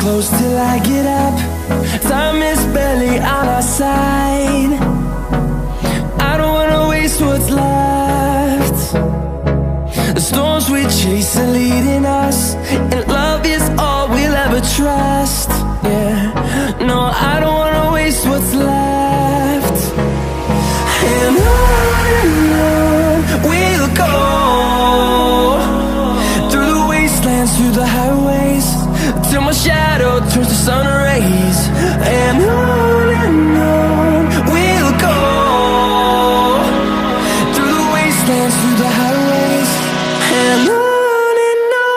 close till I get up. Time is barely on our side. I don't wanna waste what's left. The storms we chase are leading us, and love is all we'll ever trust. Yeah, no, I don't wanna waste what's left. And on we'll go, through the wastelands, through the highways, till my shadow turns to sun rays. And on we'll go, through the wastelands, through the highways, and on we'll go.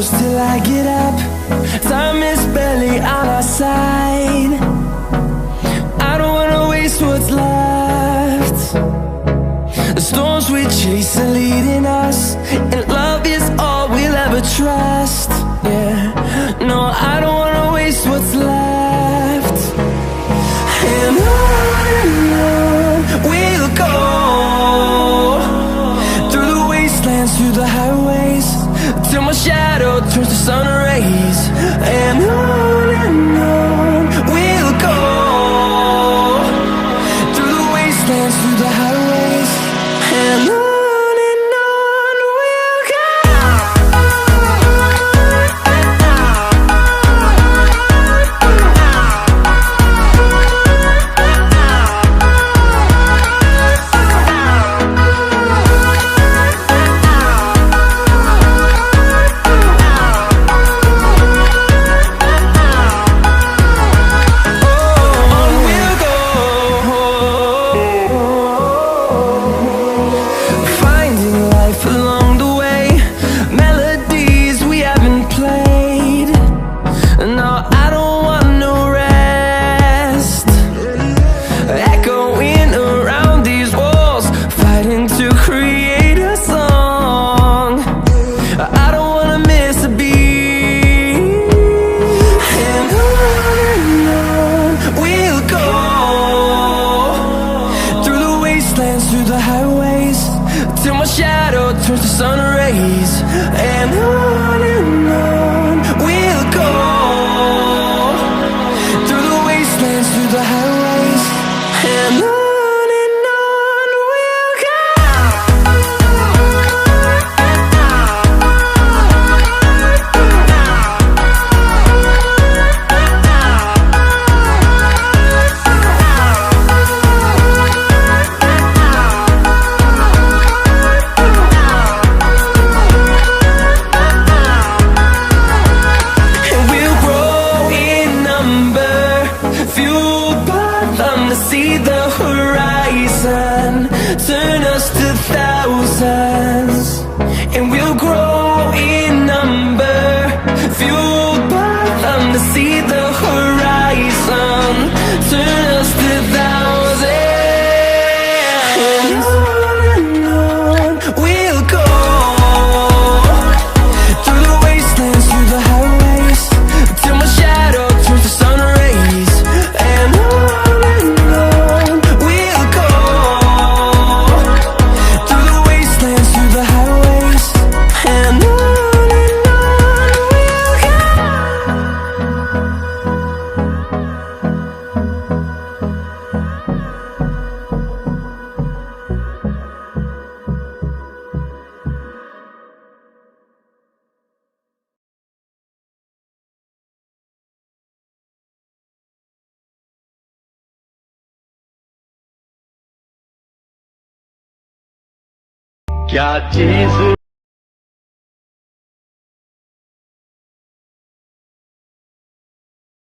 Till I get up, time is barely on our side. I don't wanna waste what's left. The storms we chase are leading us, and love is all we'll ever trust. Yeah, no, I don't wanna waste what's left. And on we'll go, through the wastelands, through the highways, till my shadow turns to sun rays. And on we'll go, through the wastelands, through the highways, and on we'll go. क्या चीज